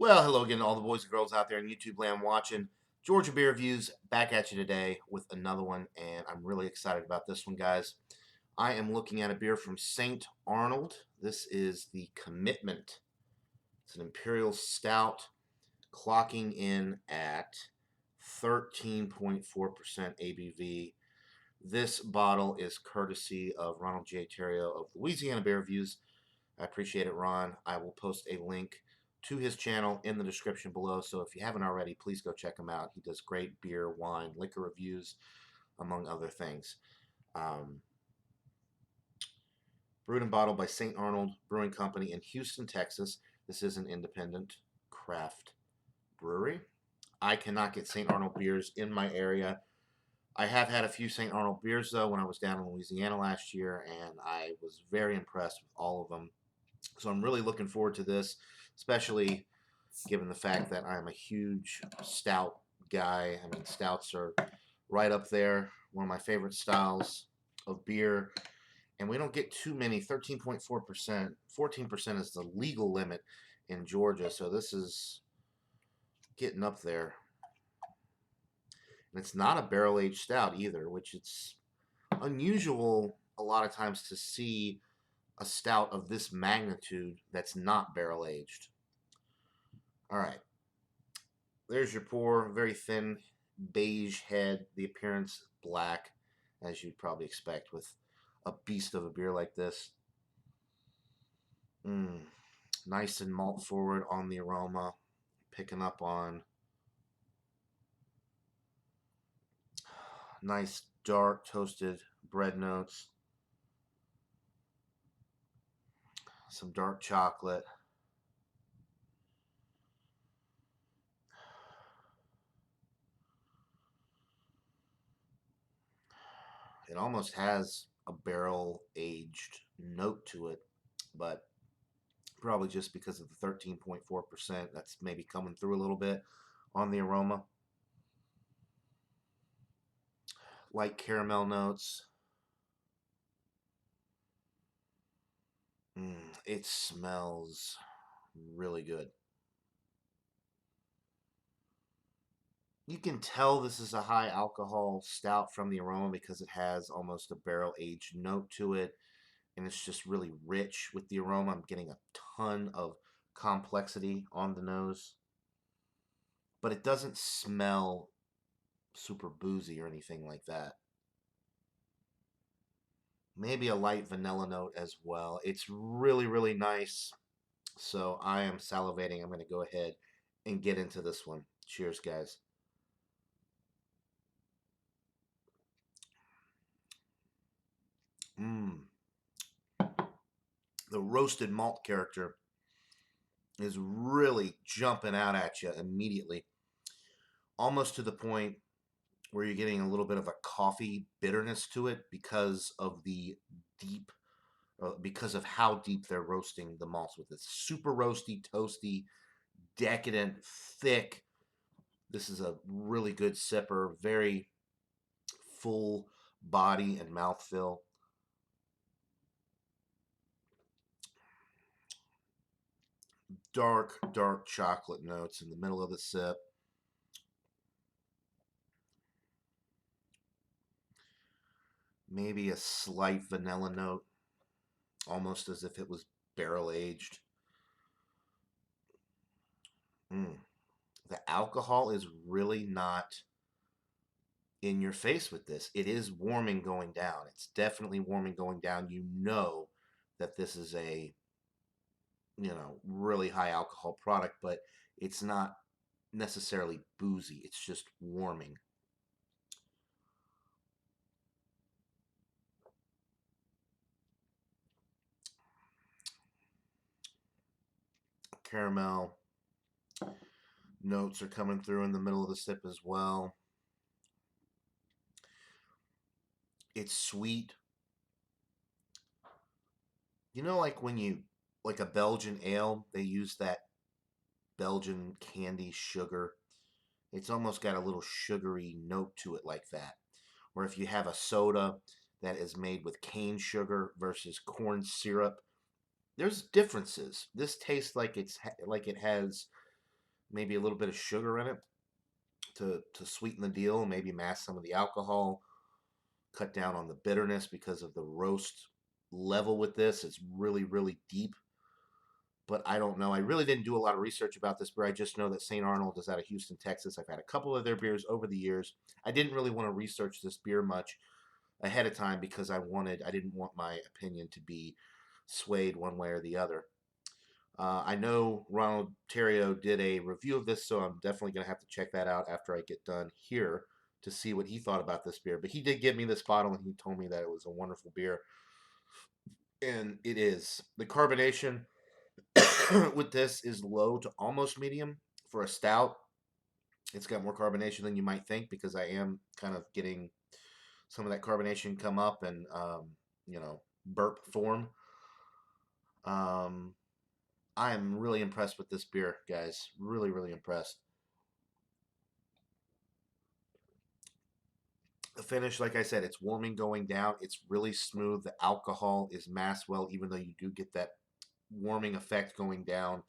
Well, hello again to all the boys and girls out there in YouTube land watching. Georgia Beer Reviews back at you today with another one, and I'm really excited about this one, guys. I am looking at a beer from Saint Arnold. This is the Commitment. It's an Imperial Stout, clocking in at 13.4% ABV. This bottle is courtesy of Ronald J. Terrio of Louisiana Beer Reviews. I appreciate it, Ron. I will post a link to his channel in the description below. So if you haven't already, please go check him out. He does great beer, wine, liquor reviews, among other things. Brewed and bottled by Saint Arnold Brewing Company in Houston, Texas. This is an independent craft brewery. I cannot get Saint Arnold beers in my area. I have had a few Saint Arnold beers, though, when I was down in Louisiana last year, and I was very impressed with all of them. So I'm really looking forward to this, especially given the fact that I'm a huge stout guy. I mean, stouts are right up there, one of my favorite styles of beer. And we don't get too many, 13.4%. 14% is the legal limit in Georgia, so this is getting up there. And it's not a barrel-aged stout either, which it's unusual a lot of times to see a stout of this magnitude that's not barrel-aged. All right. There's your pour. Very thin beige head. The appearance black, as you'd probably expect with a beast of a beer like this. Nice and malt forward on the aroma. Picking up on nice dark toasted bread notes. Some dark chocolate. It almost has a barrel-aged note to it, but probably just because of the 13.4%, that's maybe coming through a little bit on the aroma. Light caramel notes. It smells really good. You can tell this is a high alcohol stout from the aroma because it has almost a barrel aged note to it, and it's just really rich with the aroma. I'm getting a ton of complexity on the nose, but it doesn't smell super boozy or anything like that. Maybe a light vanilla note as well. It's really, really nice. So I am salivating. I'm going to go ahead and get into this one. Cheers, guys. The roasted malt character is really jumping out at you immediately, almost to the point where you're getting a little bit of a coffee bitterness to it because of the deep, because of how deep they're roasting the malts with. It's super roasty, toasty, decadent, thick. This is a really good sipper, very full body and mouthfeel. Dark, dark chocolate notes in the middle of the sip. Maybe a slight vanilla note, almost as if it was barrel aged. The alcohol is really not in your face with this. It is warming going down. It's definitely warming going down. You know that this is a, really high alcohol product, but it's not necessarily boozy. It's just warming. Caramel notes are coming through in the middle of the sip as well. It's sweet. Like when like a Belgian ale, they use that Belgian candy sugar. It's almost got a little sugary note to it like that. Or if you have a soda that is made with cane sugar versus corn syrup, there's differences. This tastes like it has maybe a little bit of sugar in it to sweeten the deal, maybe mask some of the alcohol, cut down on the bitterness because of the roast level with this. It's really, really deep. But I don't know. I really didn't do a lot of research about this beer. I just know that St. Arnold is out of Houston, Texas. I've had a couple of their beers over the years. I didn't really want to research this beer much ahead of time because I didn't want my opinion to be swayed one way or the other. I know Ronald Terrio did a review of this, so I'm definitely going to have to check that out after I get done here to see what he thought about this beer. But he did give me this bottle and he told me that it was a wonderful beer. And it is. The carbonation with this is low to almost medium for a stout. It's got more carbonation than you might think because I am kind of getting some of that carbonation come up and, burp form. Um, I am really impressed with this beer, guys. Really, really impressed. The finish, like I said, it's warming going down. It's really smooth. The alcohol is masked well, even though you do get that warming effect going down.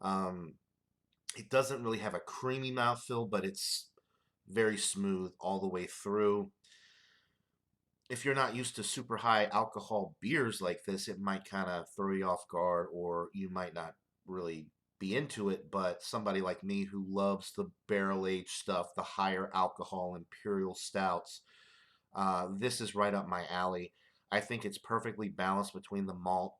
Um, it doesn't really have a creamy mouthfeel, but it's very smooth all the way through. If you're not used to super high alcohol beers like this, it might kind of throw you off guard, or you might not really be into it. But somebody like me who loves the barrel aged stuff, the higher alcohol Imperial stouts, this is right up my alley. I think it's perfectly balanced between the malt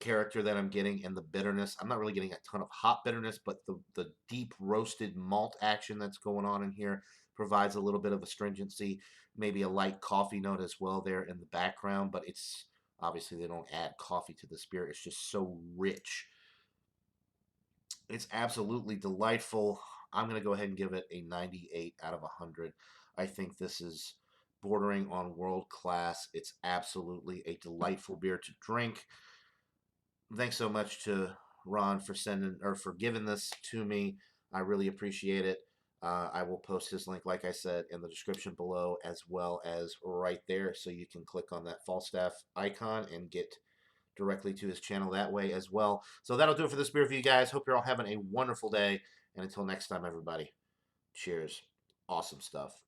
character that I'm getting and the bitterness. I'm not really getting a ton of hot bitterness, but the deep roasted malt action that's going on in here provides a little bit of astringency, maybe a light coffee note as well there in the background, but it's obviously they don't add coffee to the beer. It's just so rich. It's absolutely delightful. I'm going to go ahead and give it a 98 out of 100. I think this is bordering on world class. It's absolutely a delightful beer to drink. Thanks so much to Ron for sending or for giving this to me. I really appreciate it. I will post his link, like I said, in the description below, as well as right there, so you can click on that Falstaff icon and get directly to his channel that way as well. So that'll do it for this beer review, guys. Hope you're all having a wonderful day, and until next time, everybody, cheers. Awesome stuff.